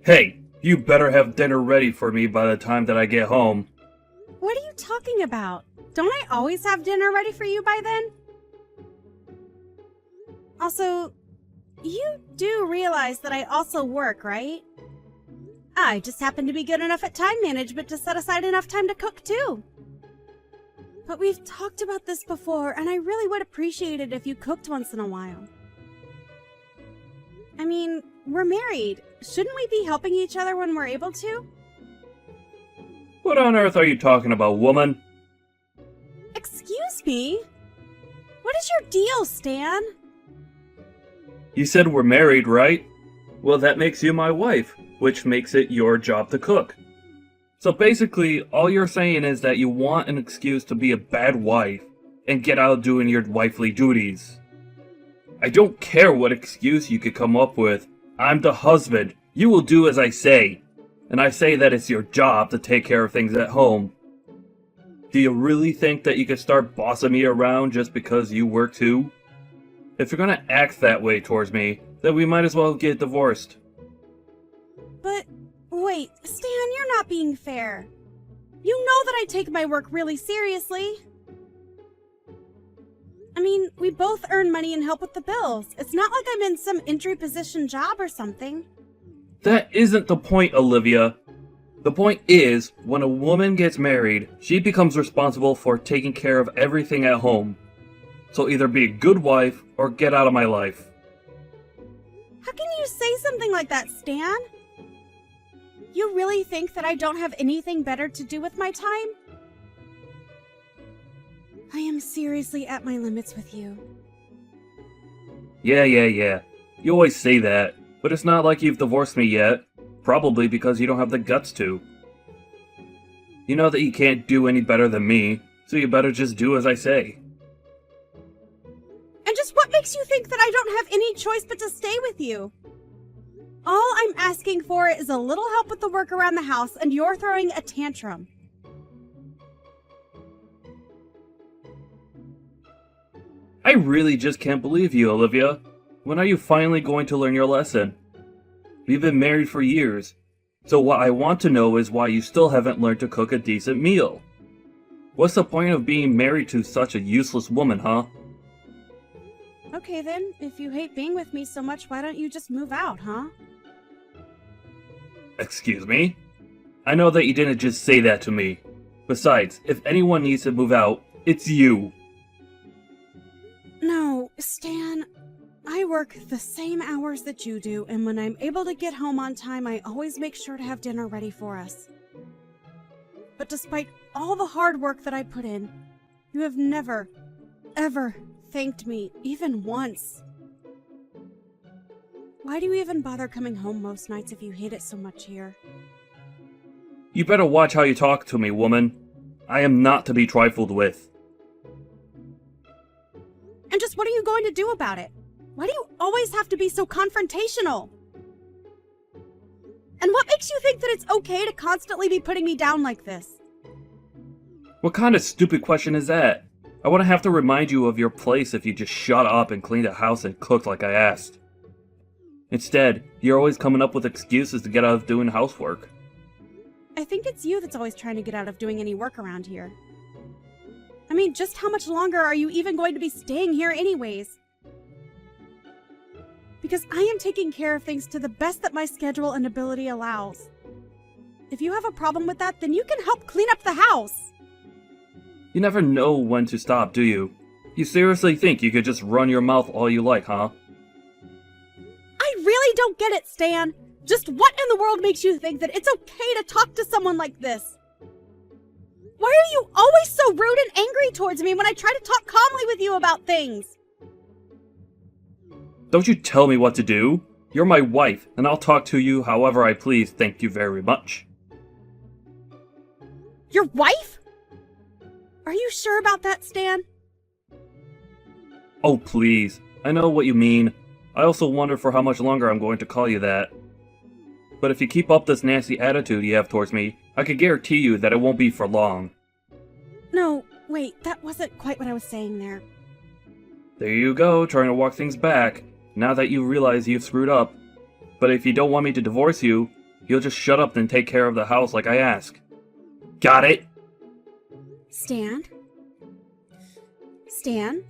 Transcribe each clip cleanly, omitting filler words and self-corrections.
Hey, you better have dinner ready for me by the time that I get home. What are you talking about? Don't I always have dinner ready for you by then? Also, you do realize that I also work, right? I just happen to be good enough at time management to set aside enough time to cook too. But we've talked about this before, and I really would appreciate it if you cooked once in a while. I mean, we're married. Shouldn't we be helping each other when we're able to? What on earth are you talking about, woman? Excuse me? What is your deal, Stan? You said we're married, right? Well, that makes you my wife, which makes it your job to cook. So basically, all you're saying is that you want an excuse to be a bad wife and get out doing your wifely duties. I don't care what excuse you could come up with. I'm the husband. You will do as I say. And I say that it's your job to take care of things at home. Do you really think that you could start bossing me around just because you work too? If you're gonna act that way towards me, then we might as well get divorced. But, wait, Stan, you're not being fair. You know that I take my work really seriously. I mean, we both earn money and help with the bills. It's not like I'm in some entry position job or something. That isn't the point, Olivia. The point is, when a woman gets married, she becomes responsible for taking care of everything at home. So either be a good wife or get out of my life. How can you say something like that, Stan? You really think that I don't have anything better to do with my time? I am seriously at my limits with you. Yeah. You always say that, but it's not like you've divorced me yet. Probably because you don't have the guts to. You know that you can't do any better than me, so you better just do as I say. And just what makes you think that I don't have any choice but to stay with you? All I'm asking for is a little help with the work around the house, and you're throwing a tantrum. I really just can't believe you, Olivia. When are you finally going to learn your lesson? We've been married for years, so what I want to know is why you still haven't learned to cook a decent meal. What's the point of being married to such a useless woman, huh? Okay then, if you hate being with me so much, why don't you just move out, huh? Excuse me? I know that you didn't just say that to me. Besides, if anyone needs to move out, it's you. No, Stan, I work the same hours that you do, and when I'm able to get home on time, I always make sure to have dinner ready for us. But despite all the hard work that I put in, you have never, ever thanked me, even once. Why do you even bother coming home most nights if you hate it so much here? You better watch how you talk to me, woman. I am not to be trifled with. And just what are you going to do about it? Why do you always have to be so confrontational? And what makes you think that it's okay to constantly be putting me down like this? What kind of stupid question is that? I wouldn't have to remind you of your place if you just shut up and cleaned the house and cooked like I asked. Instead, you're always coming up with excuses to get out of doing housework. I think it's you that's always trying to get out of doing any work around here. I mean, just how much longer are you even going to be staying here anyways? Because I am taking care of things to the best that my schedule and ability allows. If you have a problem with that, then you can help clean up the house. You never know when to stop, do you? You seriously think you could just run your mouth all you like, huh? I really don't get it, Stan. Just what in the world makes you think that it's okay to talk to someone like this? Why are you always so rude and angry towards me when I try to talk calmly with you about things? Don't you tell me what to do. You're my wife, and I'll talk to you however I please, thank you very much. Your wife? Are you sure about that, Stan? Oh, please. I know what you mean. I also wonder for how much longer I'm going to call you that. But if you keep up this nasty attitude you have towards me, I can guarantee you that it won't be for long. No, wait, that wasn't quite what I was saying there. There you go, trying to walk things back, now that you realize you've screwed up. But if you don't want me to divorce you, you'll just shut up and take care of the house like I ask. Got it? Stan? Stan?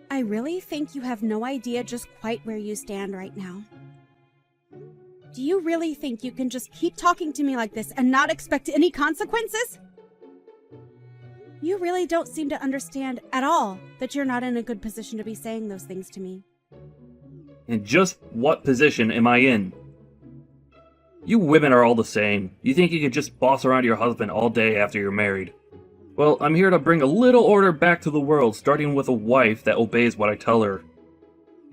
I really think you have no idea just quite where you stand right now. Do you really think you can just keep talking to me like this and not expect any consequences? You really don't seem to understand at all that you're not in a good position to be saying those things to me. And just what position am I in? You women are all the same. You think you can just boss around your husband all day after you're married. Well, I'm here to bring a little order back to the world, starting with a wife that obeys what I tell her.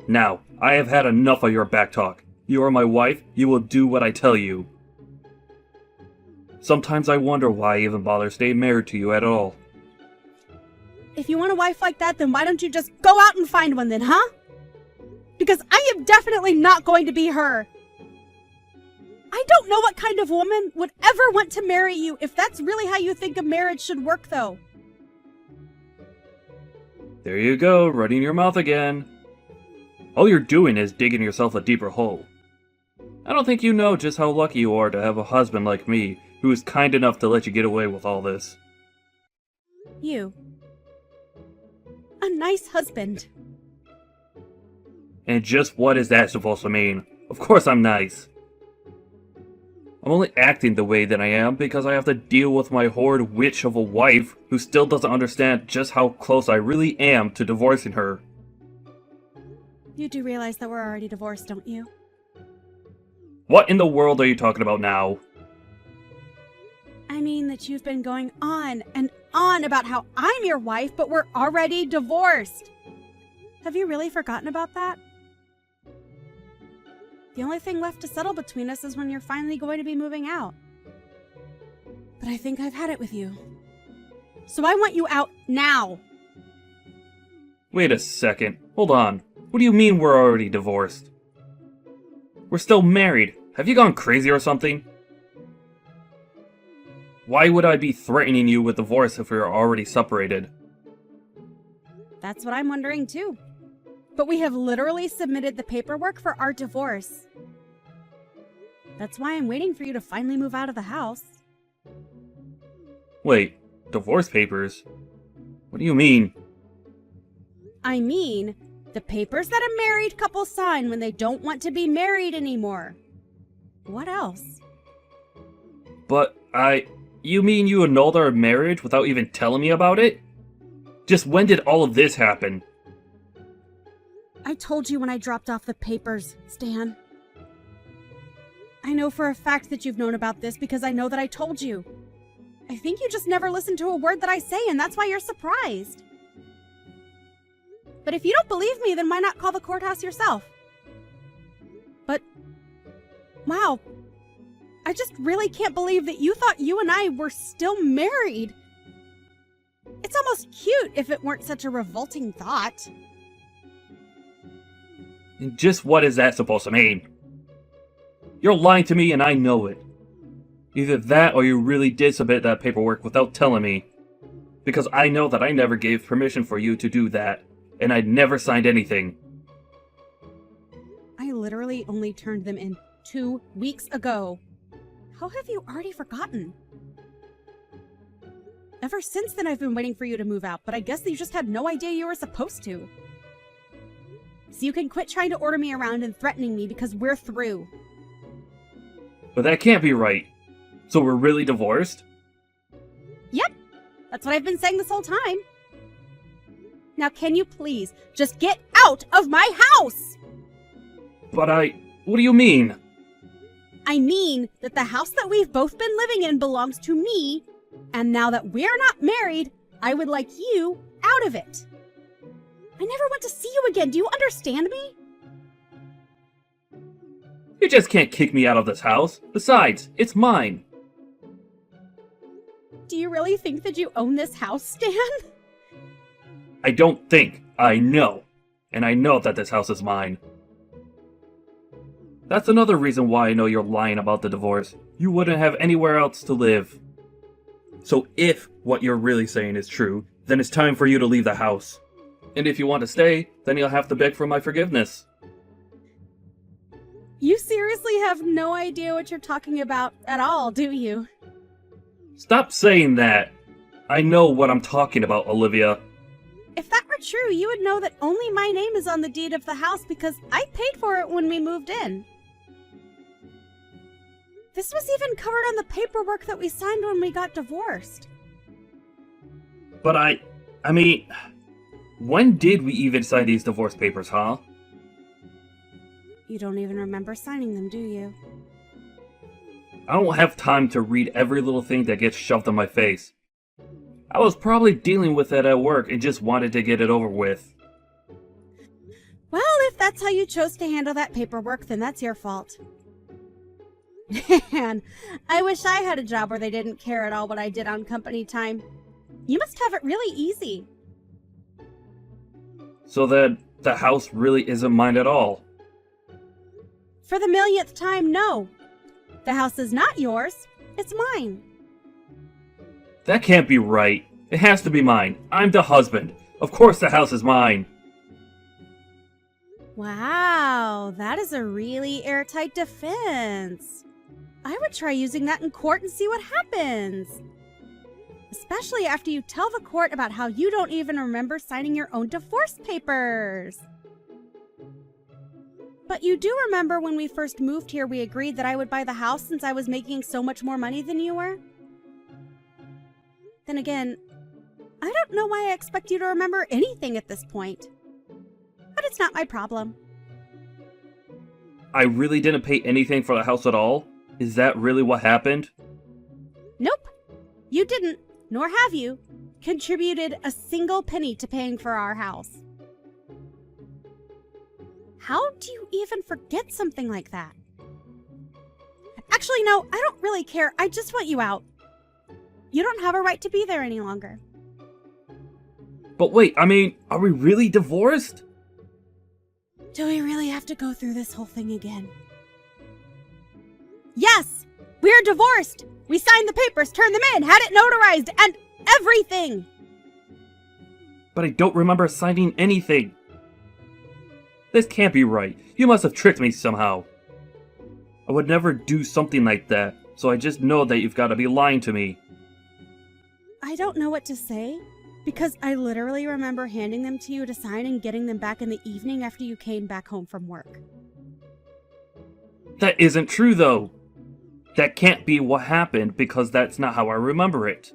Now, I have had enough of your backtalk. You are my wife, you will do what I tell you. Sometimes I wonder why I even bother staying married to you at all. If you want a wife like that, then why don't you just go out and find one then, huh? Because I am definitely not going to be her. I don't know what kind of woman would ever want to marry you if that's really how you think a marriage should work, though. There you go, running your mouth again. All you're doing is digging yourself a deeper hole. I don't think you know just how lucky you are to have a husband like me, who is kind enough to let you get away with all this. You. A nice husband. And just what is that supposed to mean? Of course I'm nice. I'm only acting the way that I am because I have to deal with my horrid witch of a wife who still doesn't understand just how close I really am to divorcing her. You do realize that we're already divorced, don't you? What in the world are you talking about now? I mean that you've been going on and on about how I'm your wife, but we're already divorced. Have you really forgotten about that? The only thing left to settle between us is when you're finally going to be moving out. But I think I've had it with you. So I want you out now. Wait a second. Hold on. What do you mean we're already divorced? We're still married. Have you gone crazy or something? Why would I be threatening you with divorce if we are already separated? That's what I'm wondering too. But we have literally submitted the paperwork for our divorce. That's why I'm waiting for you to finally move out of the house. Wait, divorce papers? What do you mean? I mean, the papers that a married couple sign when they don't want to be married anymore. What else? But you mean you annulled our marriage without even telling me about it? Just when did all of this happen? I told you when I dropped off the papers, Stan. I know for a fact that you've known about this because I know that I told you. I think you just never listen to a word that I say, and that's why you're surprised. But if you don't believe me, then why not call the courthouse yourself? But, wow, I just really can't believe that you thought you and I were still married. It's almost cute if it weren't such a revolting thought. And just what is that supposed to mean? You're lying to me and I know it. Either that or you really did submit that paperwork without telling me. Because I know that I never gave permission for you to do that, and I never signed anything. I literally only turned them in 2 weeks ago. How have you already forgotten? Ever since then I've been waiting for you to move out, but I guess you just had no idea you were supposed to. So you can quit trying to order me around and threatening me because we're through. But that can't be right. So we're really divorced? Yep, that's what I've been saying this whole time. Now can you please just get out of my house? But what do you mean? I mean that the house that we've both been living in belongs to me, and now that we're not married, I would like you out of it. I never want to see you again, do you understand me? You just can't kick me out of this house. Besides, it's mine. Do you really think that you own this house, Stan? I don't think. I know. And I know that this house is mine. That's another reason why I know you're lying about the divorce. You wouldn't have anywhere else to live. So if what you're really saying is true, then it's time for you to leave the house. And if you want to stay, then you'll have to beg for my forgiveness. You seriously have no idea what you're talking about at all, do you? Stop saying that. I know what I'm talking about, Olivia. If that were true, you would know that only my name is on the deed of the house because I paid for it when we moved in. This was even covered on the paperwork that we signed when we got divorced. But I mean, when did we even sign these divorce papers, huh? You don't even remember signing them, do you? I don't have time to read every little thing that gets shoved in my face. I was probably dealing with it at work and just wanted to get it over with. Well, if that's how you chose to handle that paperwork, then that's your fault. Man, I wish I had a job where they didn't care at all what I did on company time. You must have it really easy. So that the house really isn't mine at all. For the millionth time, no. The house is not yours. It's mine. That can't be right. It has to be mine. I'm the husband. Of course the house is mine. Wow, that is a really airtight defense. I would try using that in court and see what happens. Especially after you tell the court about how you don't even remember signing your own divorce papers. But you do remember when we first moved here, we agreed that I would buy the house since I was making so much more money than you were? Then again, I don't know why I expect you to remember anything at this point. But it's not my problem. I really didn't pay anything for the house at all? Is that really what happened? Nope. You didn't, nor have you, contributed a single penny to paying for our house. How do you even forget something like that? Actually, no, I don't really care. I just want you out. You don't have a right to be there any longer. But wait, I mean, are we really divorced? Do we really have to go through this whole thing again? Yes! We're divorced! We signed the papers, turned them in, had it notarized, and everything! But I don't remember signing anything. This can't be right. You must have tricked me somehow. I would never do something like that, so I just know that you've got to be lying to me. I don't know what to say, because I literally remember handing them to you to sign and getting them back in the evening after you came back home from work. That isn't true, though. That can't be what happened, because that's not how I remember it.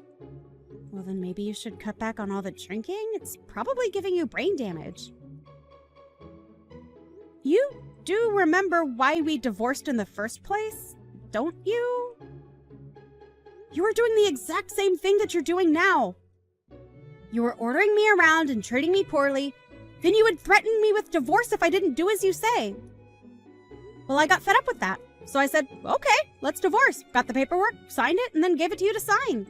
Well, then maybe you should cut back on all the drinking? It's probably giving you brain damage. You do remember why we divorced in the first place, don't you? You were doing the exact same thing that you're doing now. You were ordering me around and treating me poorly. Then you would threaten me with divorce if I didn't do as you say. Well, I got fed up with that. So I said, okay, let's divorce. Got the paperwork, signed it, and then gave it to you to sign.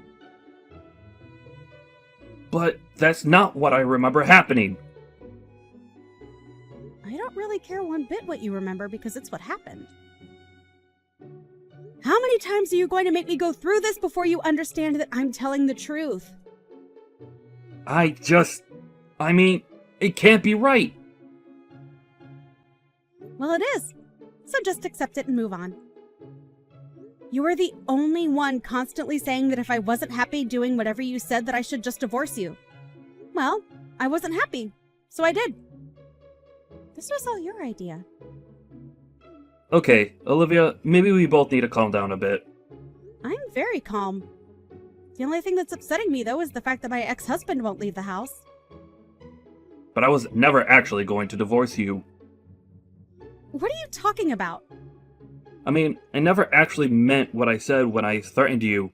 But that's not what I remember happening. I don't really care one bit what you remember because it's what happened. How many times are you going to make me go through this before you understand that I'm telling the truth? I mean, it can't be right. Well, it is. So just accept it and move on. You were the only one constantly saying that if I wasn't happy doing whatever you said that I should just divorce you. Well, I wasn't happy, so I did. This was all your idea. Okay, Olivia, maybe we both need to calm down a bit. I'm very calm. The only thing that's upsetting me, though, is the fact that my ex-husband won't leave the house. But I was never actually going to divorce you. What are you talking about? I mean, I never actually meant what I said when I threatened you.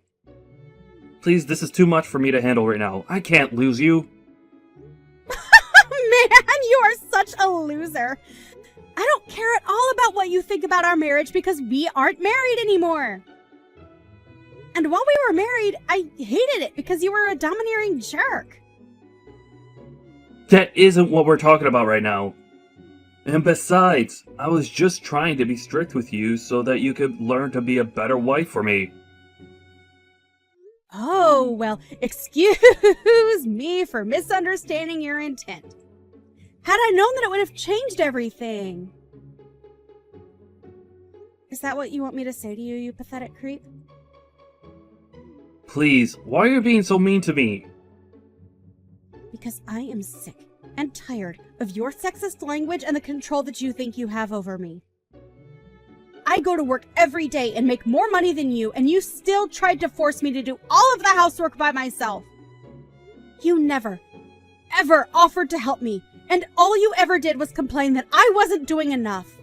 Please, this is too much for me to handle right now. I can't lose you. Man, you are such a loser. I don't care at all about what you think about our marriage because we aren't married anymore. And while we were married, I hated it because you were a domineering jerk. That isn't what we're talking about right now. And besides, I was just trying to be strict with you so that you could learn to be a better wife for me. Oh, well, excuse me for misunderstanding your intent. Had I known that it would have changed everything. Is that what you want me to say to you, you pathetic creep? Please, why are you being so mean to me? Because I am sick and tired of your sexist language and the control that you think you have over me. I go to work every day and make more money than you, and you still tried to force me to do all of the housework by myself. You never, ever offered to help me, and all you ever did was complain that I wasn't doing enough.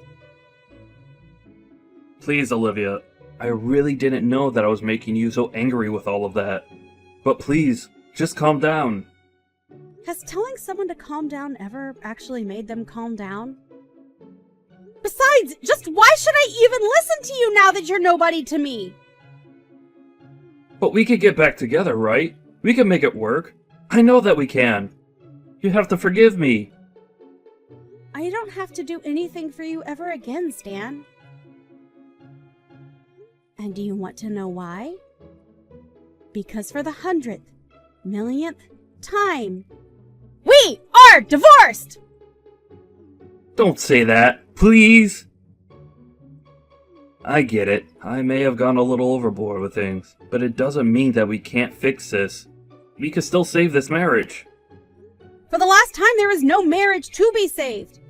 Please, Olivia, I really didn't know that I was making you so angry with all of that. But please, just calm down. Has telling someone to calm down ever actually made them calm down? Besides, just why should I even listen to you now that you're nobody to me? But we could get back together, right? We can make it work. I know that we can. You have to forgive me. I don't have to do anything for you ever again, Stan. And do you want to know why? Because for the 100th, millionth time, we are divorced! Don't say that, please. I get it. I may have gone a little overboard with things, but it doesn't mean that we can't fix this. We can still save this marriage. For the last time, there is no marriage to be saved.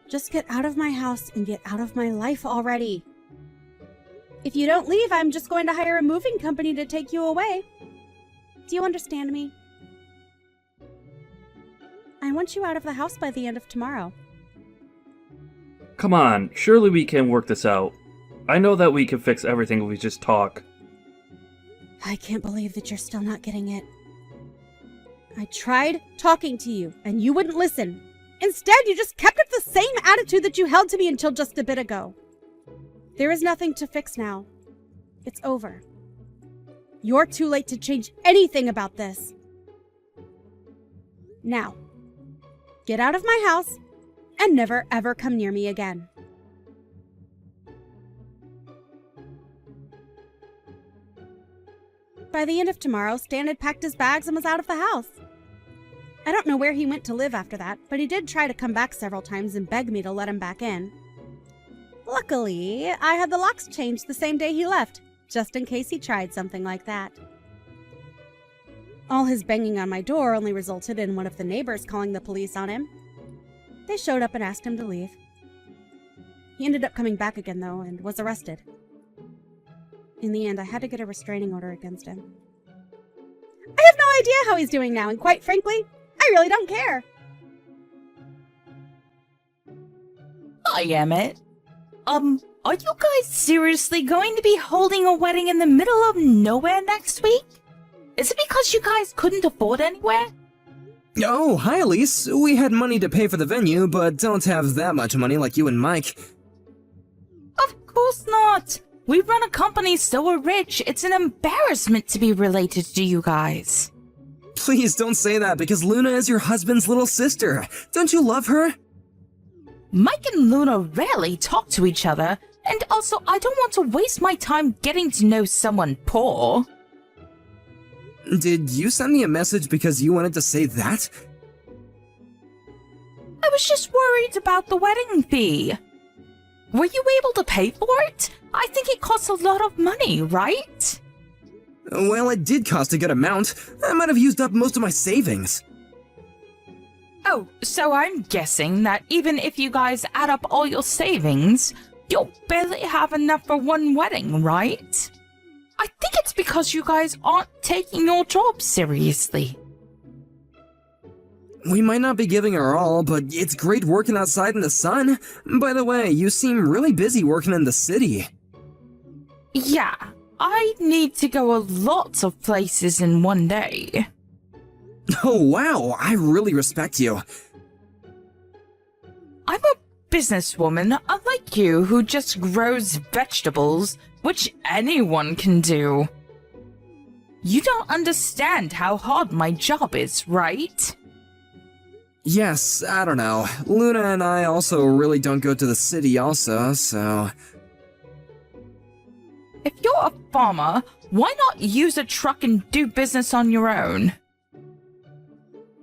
Just get out of my house and get out of my life already. If you don't leave, I'm just going to hire a moving company to take you away. Do you understand me? I want you out of the house by the end of tomorrow. Come on, surely we can work this out. I know that we can fix everything if we just talk. I can't believe that you're still not getting it. I tried talking to you, and you wouldn't listen. Instead, you just kept up the same attitude that you held to me until just a bit ago. There is nothing to fix now. It's over. You're too late to change anything about this. Now, get out of my house and never ever come near me again. By the end of tomorrow, Stan had packed his bags and was out of the house. I don't know where he went to live after that, but he did try to come back several times and beg me to let him back in. Luckily, I had the locks changed the same day he left, just in case he tried something like that. All his banging on my door only resulted in one of the neighbors calling the police on him. They showed up and asked him to leave. He ended up coming back again, though, and was arrested. In the end, I had to get a restraining order against him. I have no idea how he's doing now, and quite frankly, I really don't care. Hi, Emmett. Are you guys seriously going to be holding a wedding in the middle of nowhere next week? Is it because you guys couldn't afford anywhere? Oh, hi Elise. We had money to pay for the venue, but don't have that much money like you and Mike. Of course not. We run a company so we're rich, it's an embarrassment to be related to you guys. Please don't say that, because Luna is your husband's little sister. Don't you love her? Mike and Luna rarely talk to each other, and also I don't want to waste my time getting to know someone poor. Did you send me a message because you wanted to say that? I was just worried about the wedding fee. Were you able to pay for it? I think it costs a lot of money, right? Well, it did cost a good amount. I might have used up most of my savings. Oh, so I'm guessing that even if you guys add up all your savings, you'll barely have enough for one wedding, right? I think it's because you guys aren't taking your job seriously. We might not be giving our all, but it's great working outside in the sun. By the way, you seem really busy working in the city. Yeah, I need to go a lot of places in one day. Oh wow, I really respect you. I'm a businesswoman, unlike you, who just grows vegetables, which anyone can do. You don't understand how hard my job is, right? Yes, I don't know. Luna and I also really don't go to the city also, so... If you're a farmer, why not use a truck and do business on your own?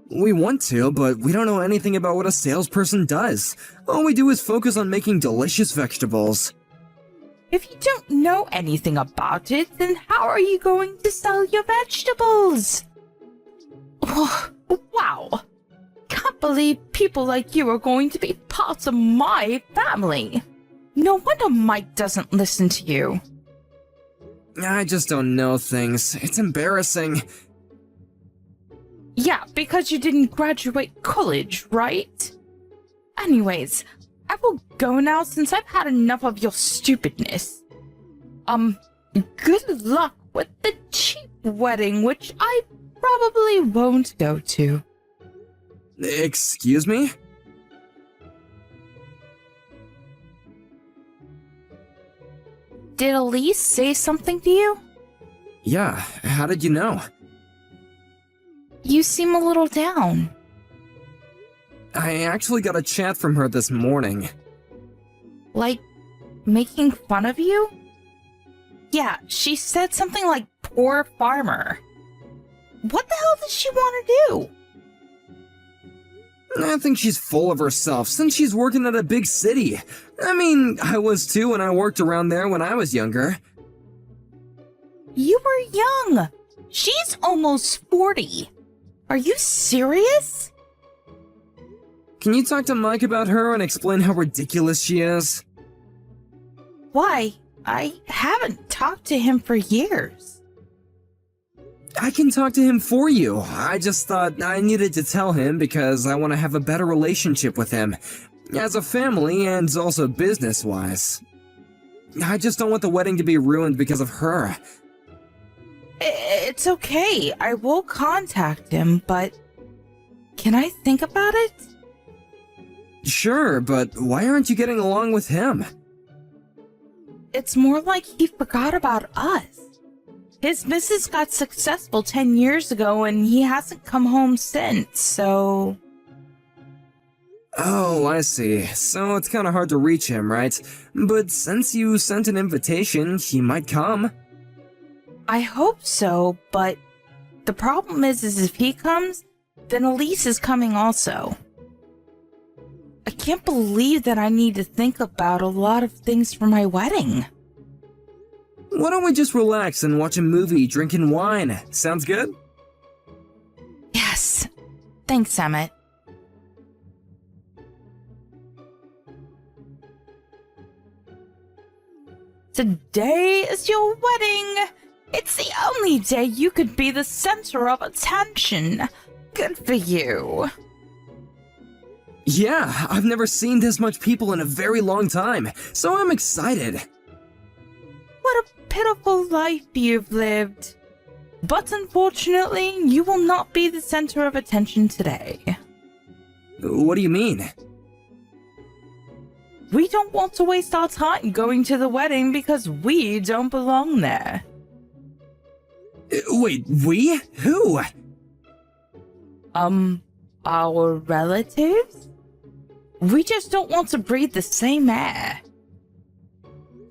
We want to, but we don't know anything about what a salesperson does. All we do is focus on making delicious vegetables. If you don't know anything about it, then how are you going to sell your vegetables? Oh, wow. Can't believe people like you are going to be part of my family. No wonder Mike doesn't listen to you. I just don't know things. It's embarrassing. Yeah, because you didn't graduate college, right? Anyways, I will go now since I've had enough of your stupidness. Good luck with the cheap wedding, which I probably won't go to. Excuse me? Did Elise say something to you? Yeah, how did you know? You seem a little down. I actually got a chat from her this morning. Like, making fun of you? Yeah, she said something like, poor farmer. What the hell does she want to do? I think she's full of herself since she's working at a big city. I mean, I was too when I worked around there when I was younger. You were young. She's almost 40. Are you serious? Can you talk to Mike about her and explain how ridiculous she is? Why? I haven't talked to him for years. I can talk to him for you. I just thought I needed to tell him because I want to have a better relationship with him. As a family and also business-wise. I just don't want the wedding to be ruined because of her. It's okay. I will contact him, but can I think about it? Sure, but why aren't you getting along with him? It's more like he forgot about us. His missus got successful 10 years ago and he hasn't come home since, so... Oh, I see. So it's kinda hard to reach him, right? But since you sent an invitation, he might come. I hope so, but the problem is if he comes, then Elise is coming also. I can't believe that I need to think about a lot of things for my wedding. Why don't we just relax and watch a movie, drinking wine? Sounds good? Yes. Thanks, Emmett. Today is your wedding. It's the only day you could be the center of attention. Good for you. Yeah, I've never seen this much people in a very long time, so I'm excited. What a pitiful life you've lived. But unfortunately, you will not be the center of attention today. What do you mean? We don't want to waste our time going to the wedding because we don't belong there. Wait, we? Who? Our relatives? We just don't want to breathe the same air.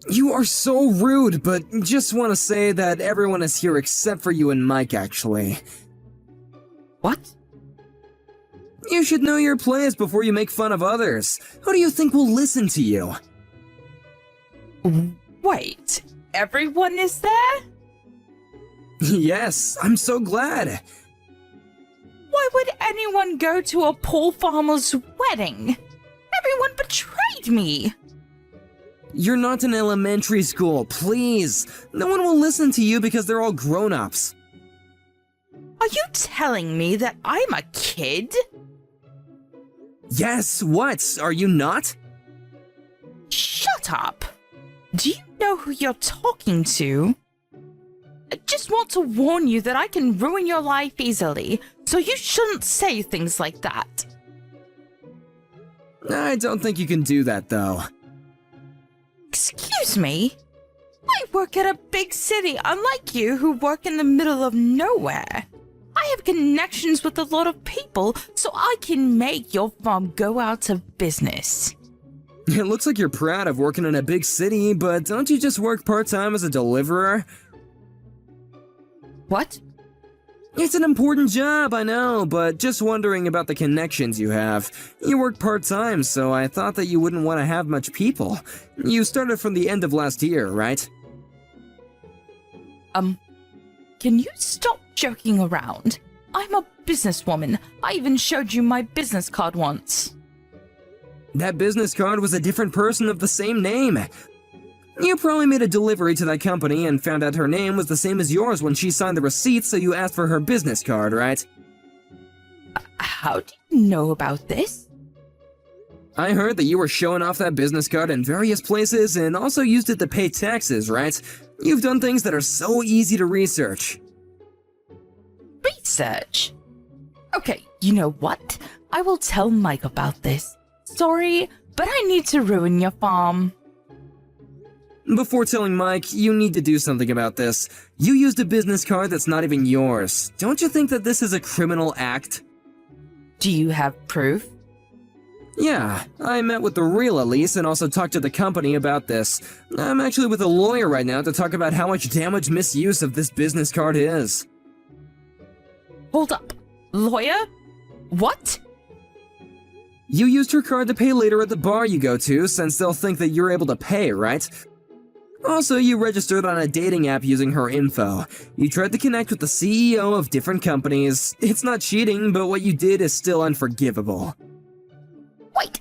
You are so rude, but just want to say that everyone is here except for you and Mike, actually. What? You should know your place before you make fun of others. Who do you think will listen to you? Wait, everyone is there? Yes, I'm so glad. Why would anyone go to a poor farmer's wedding? Everyone betrayed me. You're not in elementary school, please. No one will listen to you because they're all grown-ups. Are you telling me that I'm a kid? Yes, what? Are you not? Shut up. Do you know who you're talking to? I just want to warn you that I can ruin your life easily, so you shouldn't say things like that. I don't think you can do that, though. Excuse me? I work at a big city, unlike you who work in the middle of nowhere. I have connections with a lot of people, so I can make your farm go out of business. It looks like you're proud of working in a big city, but don't you just work part-time as a deliverer? What? It's an important job, I know, but just wondering about the connections you have. You work part-time, so I thought that you wouldn't want to have much people. You started from the end of last year, right? Can you stop joking around? I'm a businesswoman. I even showed you my business card once. That business card was a different person of the same name. You probably made a delivery to that company and found out her name was the same as yours when she signed the receipt, so you asked for her business card, right? How do you know about this? I heard that you were showing off that business card in various places and also used it to pay taxes, right? You've done things that are so easy to research. Research? Okay, you know what? I will tell Mike about this. Sorry, but I need to ruin your farm. Before telling Mike, you need to do something about this. You used a business card that's not even yours. Don't you think that this is a criminal act? Do you have proof? Yeah, I met with the real Elise and also talked to the company about this. I'm actually with a lawyer right now to talk about how much damage misuse of this business card is. Hold up. Lawyer? What? You used her card to pay later at the bar you go to, since they'll think that you're able to pay, right? Also, you registered on a dating app using her info. You tried to connect with the CEO of different companies. It's not cheating, but what you did is still unforgivable. Wait,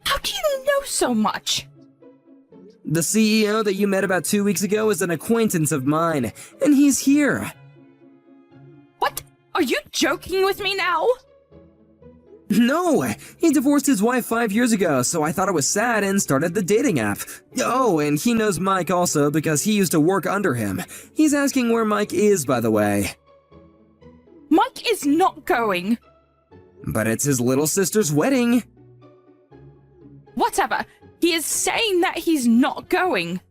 how do you know so much? The CEO that you met about 2 weeks ago is an acquaintance of mine, and he's here. What? Are you joking with me now? No, he divorced his wife 5 years ago, so I thought it was sad and started the dating app. Oh, and he knows Mike also because he used to work under him. He's asking where Mike is, by the way. Mike is not going. But it's his little sister's wedding. Whatever. He is saying that he's not going.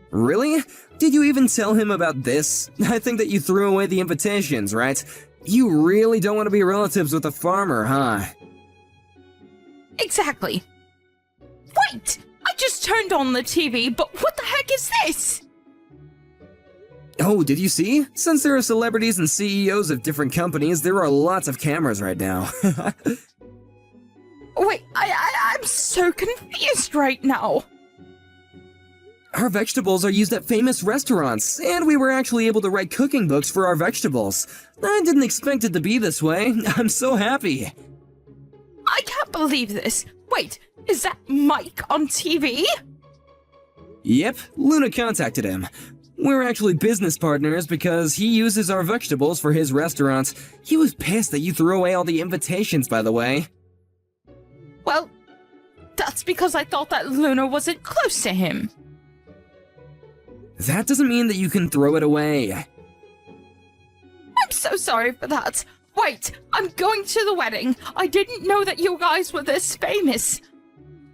Really? Did you even tell him about this? I think that you threw away the invitations, right? You really don't want to be relatives with a farmer, huh? Exactly. Wait! I just turned on the TV, but what the heck is this? Oh, did you see? Since there are celebrities and CEOs of different companies, there are lots of cameras right now. Wait, I'm so confused right now. Our vegetables are used at famous restaurants, and we were actually able to write cooking books for our vegetables. I didn't expect it to be this way. I'm so happy. I can't believe this. Wait, is that Mike on TV? Yep, Luna contacted him. We're actually business partners because he uses our vegetables for his restaurant. He was pissed that you threw away all the invitations, by the way. Well, that's because I thought that Luna wasn't close to him. That doesn't mean that you can throw it away. I'm so sorry for that. Wait, I'm going to the wedding. I didn't know that you guys were this famous.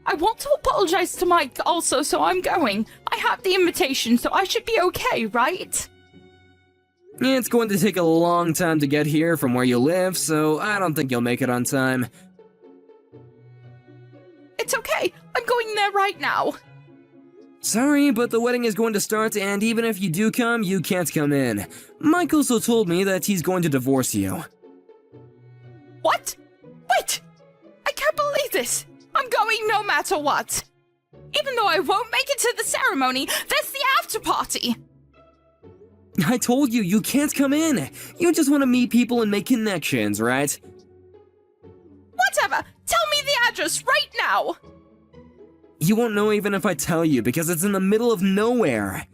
I want to apologize to Mike also, so I'm going. I have the invitation, so I should be okay, right? It's going to take a long time to get here from where you live, so I don't think you'll make it on time. It's okay. I'm going there right now. Sorry, but the wedding is going to start, and even if you do come, you can't come in. Mike also told me that he's going to divorce you. What? Wait! I can't believe this! I'm going no matter what! Even though I won't make it to the ceremony, there's the after party! I told you, you can't come in! You just want to meet people and make connections, right? Whatever! Tell me the address right now! You won't know even if I tell you, because it's in the middle of nowhere.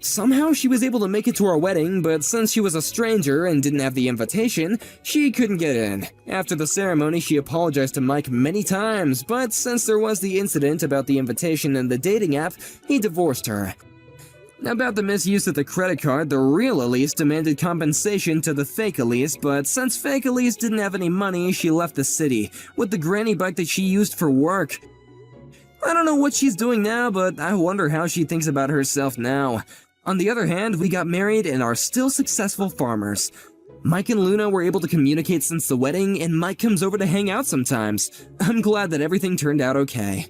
Somehow she was able to make it to our wedding, but since she was a stranger and didn't have the invitation, she couldn't get in. After the ceremony, she apologized to Mike many times, but since there was the incident about the invitation and the dating app, he divorced her. About the misuse of the credit card, the real Elise demanded compensation to the fake Elise, but since fake Elise didn't have any money, she left the city, with the granny bike that she used for work. I don't know what she's doing now, but I wonder how she thinks about herself now. On the other hand, we got married and are still successful farmers. Mike and Luna were able to communicate since the wedding, and Mike comes over to hang out sometimes. I'm glad that everything turned out okay.